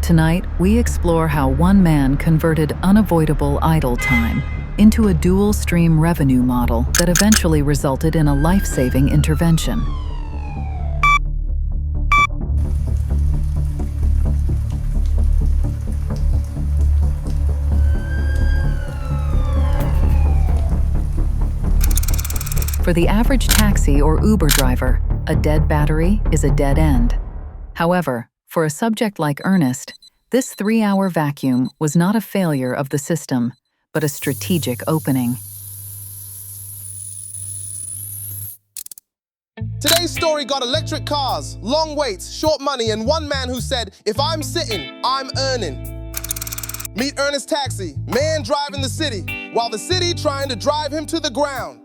Tonight, we explore how one man converted unavoidable idle time into a dual-stream revenue model that eventually resulted in a life-saving intervention. For the average taxi or Uber driver, a dead battery is a dead end. However, for a subject like Ernest, this 3-hour vacuum was not a failure of the system, but a strategic opening. Today's story got electric cars, long waits, short money, and one man who said, "If I'm sitting, I'm earning." Meet Ernest Taxi, man driving the city, while the city trying to drive him to the ground.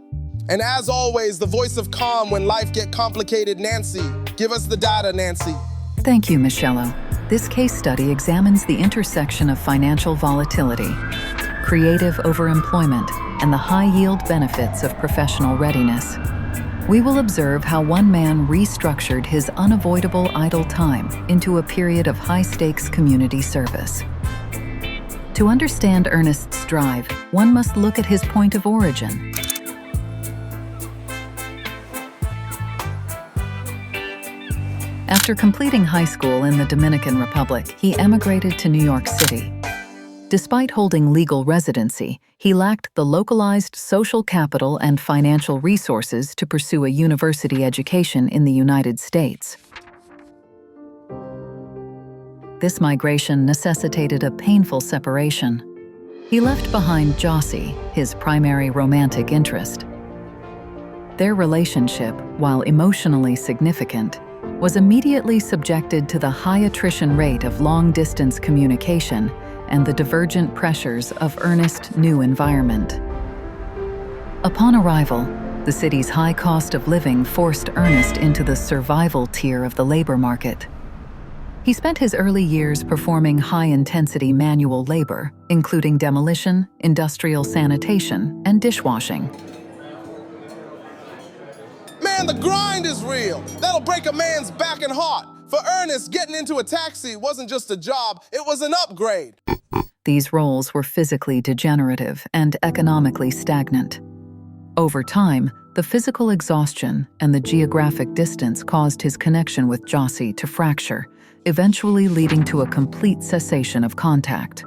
And as always, the voice of calm when life get complicated, Nancy. Give us the data, Nancy. Thank you, Michello. This case study examines the intersection of financial volatility, creative overemployment, and the high-yield benefits of professional readiness. We will observe how one man restructured his unavoidable idle time into a period of high-stakes community service. To understand Ernest's drive, one must look at his point of origin. After completing high school in the Dominican Republic, he emigrated to New York City. Despite holding legal residency, he lacked the localized social capital and financial resources to pursue a university education in the United States. This migration necessitated a painful separation. He left behind Jossie, his primary romantic interest. Their relationship, while emotionally significant, was immediately subjected to the high attrition rate of long-distance communication and the divergent pressures of Ernest's new environment. Upon arrival, the city's high cost of living forced Ernest into the survival tier of the labor market. He spent his early years performing high-intensity manual labor, including demolition, industrial sanitation, and dishwashing. Man, the grind is real. That'll break a man's back and heart. For Ernest, getting into a taxi wasn't just a job, it was an upgrade. These roles were physically degenerative and economically stagnant. Over time, the physical exhaustion and the geographic distance caused his connection with Jossie to fracture, eventually leading to a complete cessation of contact.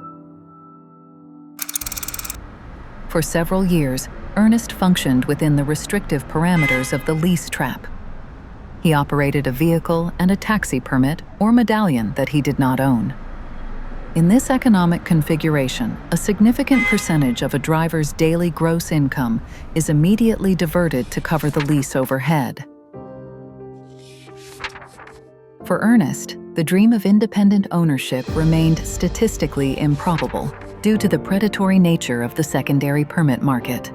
For several years, Ernest functioned within the restrictive parameters of the lease trap. He operated a vehicle and a taxi permit or medallion that he did not own. In this economic configuration, a significant percentage of a driver's daily gross income is immediately diverted to cover the lease overhead. For Ernest, the dream of independent ownership remained statistically improbable due to the predatory nature of the secondary permit market.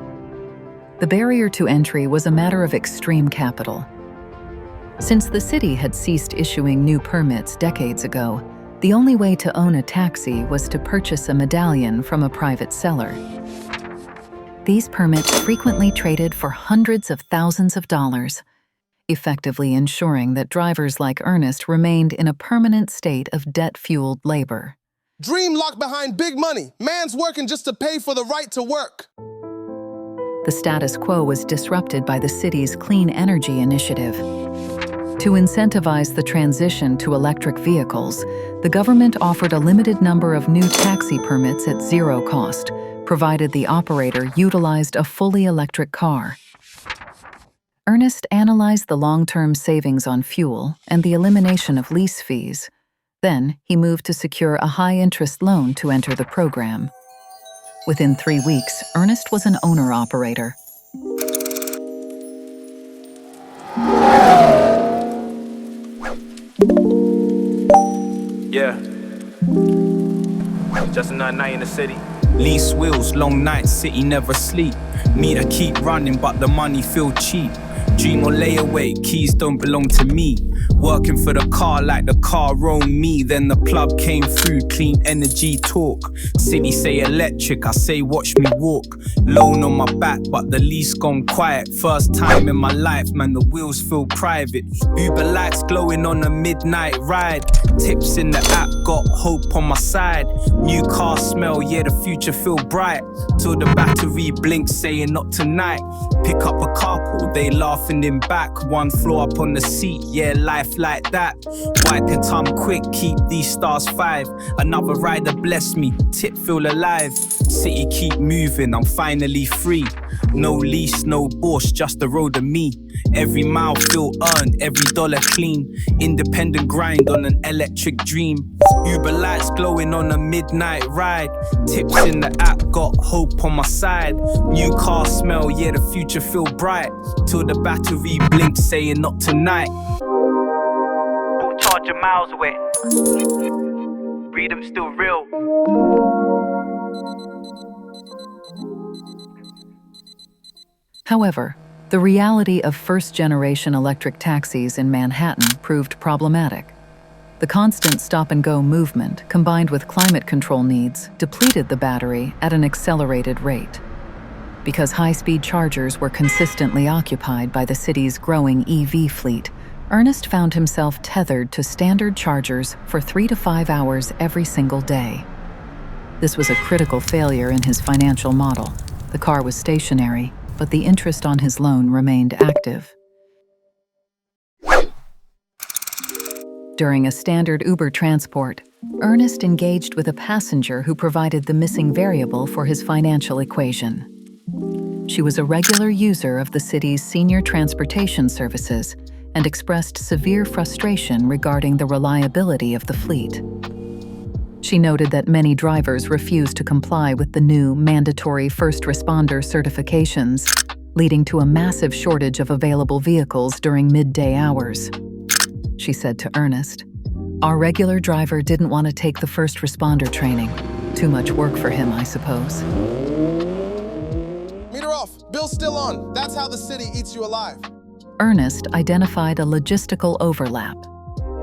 The barrier to entry was a matter of extreme capital. Since the city had ceased issuing new permits decades ago, the only way to own a taxi was to purchase a medallion from a private seller. These permits frequently traded for hundreds of thousands of dollars, effectively ensuring that drivers like Ernest remained in a permanent state of debt-fueled labor. Dream locked behind big money. Man's working just to pay for the right to work. The status quo was disrupted by the city's clean energy initiative. To incentivize the transition to electric vehicles, the government offered a limited number of new taxi permits at zero cost, provided the operator utilized a fully electric car. Ernest analyzed the long-term savings on fuel and the elimination of lease fees. Then, he moved to secure a high-interest loan to enter the program. Within 3 weeks, Ernest was an owner-operator. Yeah. Just another night in the city. Lease wheels, long nights, city never sleep. Meter keep running, but the money feel cheap. Dream or layaway, keys don't belong to me. Working for the car like the car owned me. Then the plug came through, clean energy talk. City say electric, I say watch me walk. Loan on my back, but the lease gone quiet. First time in my life, man, the wheels feel private. Uber lights glowing on a midnight ride. Tips in the app, got hope on my side. New car smell, yeah, the future feel bright. Till the battery blinks, saying not tonight. Pick up a couple, they laughing in back. One floor up on the seat, yeah, life like that. Wipe your tongue quick, keep these stars 5. Another rider bless me, tip feel alive. City keep moving, I'm finally free. No lease, no Porsche, just the road of me. Every mile feel earned, every dollar clean. Independent grind on an electric dream. Uber lights glowing on a midnight ride. Tips in the app, got hope on my side. New car smell, yeah, the future feel bright. Till the battery blinks, saying not tonight. Full charger miles away. Freedom still real. However, the reality of first-generation electric taxis in Manhattan proved problematic. The constant stop-and-go movement, combined with climate control needs, depleted the battery at an accelerated rate. Because high-speed chargers were consistently occupied by the city's growing EV fleet, Ernest found himself tethered to standard chargers for 3 to 5 hours every single day. This was a critical failure in his financial model. The car was stationary, but the interest on his loan remained active. During a standard Uber transport, Ernest engaged with a passenger who provided the missing variable for his financial equation. She was a regular user of the city's senior transportation services and expressed severe frustration regarding the reliability of the fleet. She noted that many drivers refused to comply with the new mandatory first responder certifications, leading to a massive shortage of available vehicles during midday hours. She said to Ernest, "Our regular driver didn't want to take the first responder training. Too much work for him, I suppose." Meter off. Bill's still on. That's how the city eats you alive. Ernest identified a logistical overlap.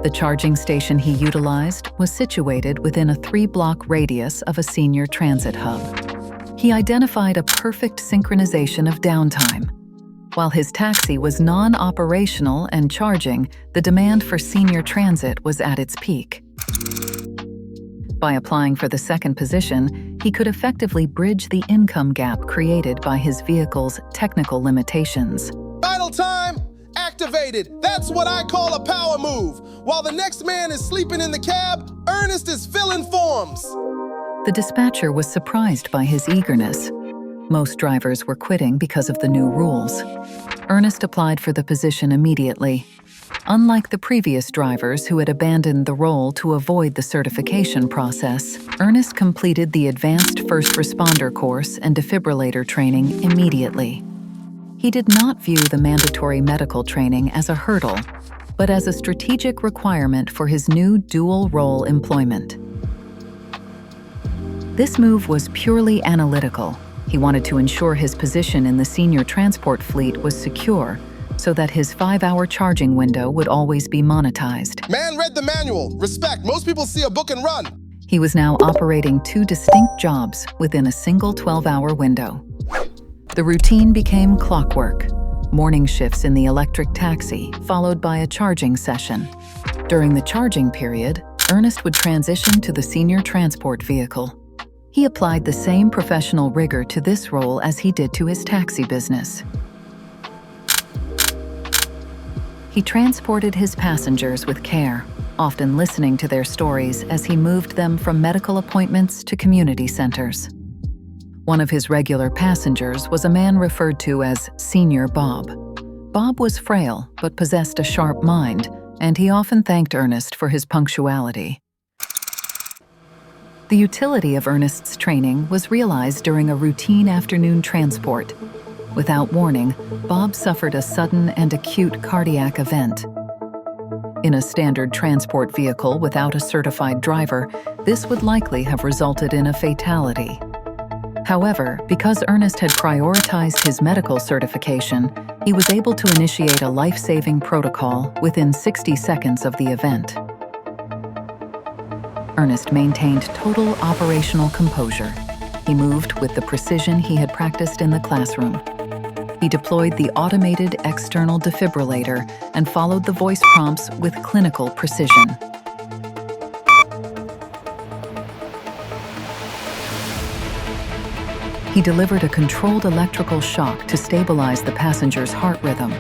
The charging station he utilized was situated within a 3-block radius of a senior transit hub. He identified a perfect synchronization of downtime. While his taxi was non-operational and charging, the demand for senior transit was at its peak. By applying for the second position, he could effectively bridge the income gap created by his vehicle's technical limitations. Vital time activated. That's what I call a power move. While the next man is sleeping in the cab, Ernest is filling forms. The dispatcher was surprised by his eagerness. Most drivers were quitting because of the new rules. Ernest applied for the position immediately. Unlike the previous drivers who had abandoned the role to avoid the certification process, Ernest completed the advanced first responder course and defibrillator training immediately. He did not view the mandatory medical training as a hurdle, but as a strategic requirement for his new dual-role employment. This move was purely analytical. He wanted to ensure his position in the senior transport fleet was secure, so that his 5-hour charging window would always be monetized. Man read the manual. Respect. Most people see a book and run. He was now operating 2 distinct jobs within a single 12-hour window. The routine became clockwork. Morning shifts in the electric taxi, followed by a charging session. During the charging period, Ernest would transition to the senior transport vehicle. He applied the same professional rigor to this role as he did to his taxi business. He transported his passengers with care, often listening to their stories as he moved them from medical appointments to community centers. One of his regular passengers was a man referred to as Senior Bob. Bob was frail but possessed a sharp mind, and he often thanked Ernest for his punctuality. The utility of Ernest's training was realized during a routine afternoon transport. Without warning, Bob suffered a sudden and acute cardiac event. In a standard transport vehicle without a certified driver, this would likely have resulted in a fatality. However, because Ernest had prioritized his medical certification, he was able to initiate a life-saving protocol within 60 seconds of the event. Ernest maintained total operational composure. He moved with the precision he had practiced in the classroom. He deployed the automated external defibrillator and followed the voice prompts with clinical precision. He delivered a controlled electrical shock to stabilize the passenger's heart rhythm.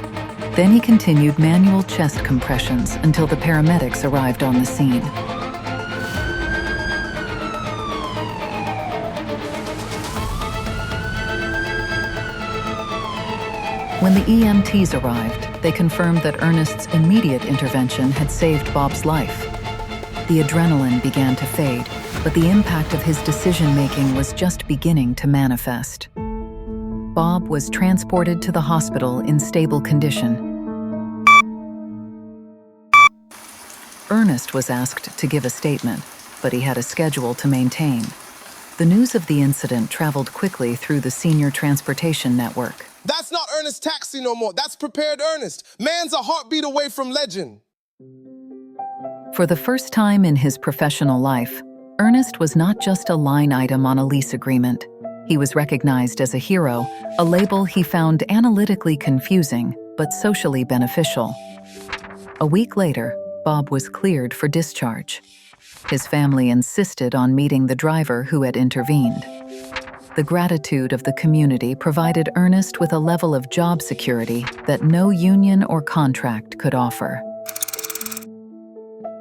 Then he continued manual chest compressions until the paramedics arrived on the scene. When the EMTs arrived, they confirmed that Ernest's immediate intervention had saved Bob's life. The adrenaline began to fade, but the impact of his decision-making was just beginning to manifest. Bob was transported to the hospital in stable condition. Ernest was asked to give a statement, but he had a schedule to maintain. The news of the incident traveled quickly through the senior transportation network. That's not Ernest Taxi no more. That's Prepared Ernest. Man's a heartbeat away from legend. For the first time in his professional life, Ernest was not just a line item on a lease agreement. He was recognized as a hero, a label he found analytically confusing but socially beneficial. A week later, Bob was cleared for discharge. His family insisted on meeting the driver who had intervened. The gratitude of the community provided Ernest with a level of job security that no union or contract could offer.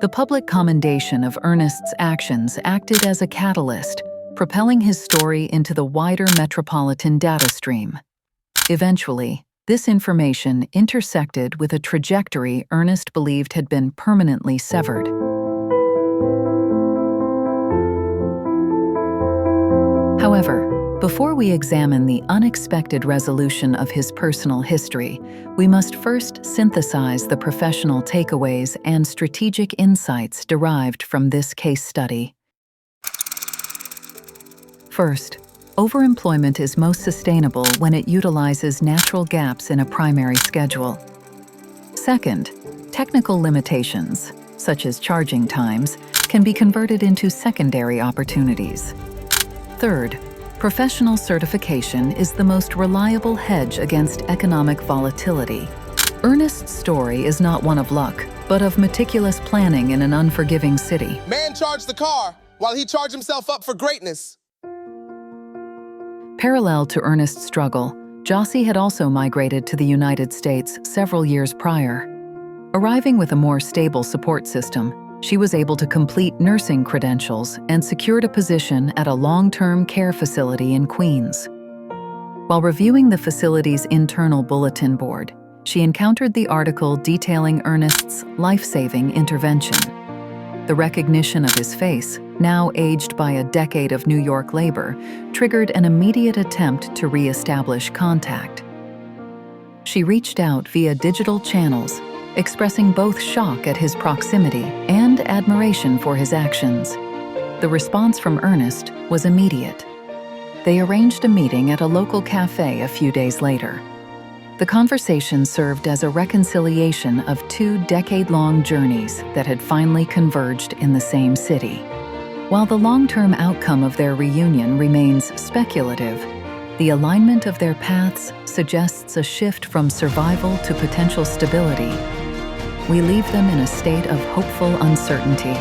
The public commendation of Ernest's actions acted as a catalyst, propelling his story into the wider metropolitan data stream. Eventually, this information intersected with a trajectory Ernest believed had been permanently severed. However, before we examine the unexpected resolution of his personal history, we must first synthesize the professional takeaways and strategic insights derived from this case study. First, overemployment is most sustainable when it utilizes natural gaps in a primary schedule. Second, technical limitations, such as charging times, can be converted into secondary opportunities. Third, professional certification is the most reliable hedge against economic volatility. Ernest's story is not one of luck, but of meticulous planning in an unforgiving city. Man charged the car while he charged himself up for greatness. Parallel to Ernest's struggle, Jossie had also migrated to the United States several years prior. Arriving with a more stable support system, she was able to complete nursing credentials and secured a position at a long-term care facility in Queens. While reviewing the facility's internal bulletin board, she encountered the article detailing Ernest's life-saving intervention. The recognition of his face, now aged by a decade of New York labor, triggered an immediate attempt to re-establish contact. She reached out via digital channels, expressing both shock at his proximity and admiration for his actions. The response from Ernest was immediate. They arranged a meeting at a local cafe a few days later. The conversation served as a reconciliation of two decade-long journeys that had finally converged in the same city. While the long-term outcome of their reunion remains speculative, the alignment of their paths suggests a shift from survival to potential stability. We leave them in a state of hopeful uncertainty,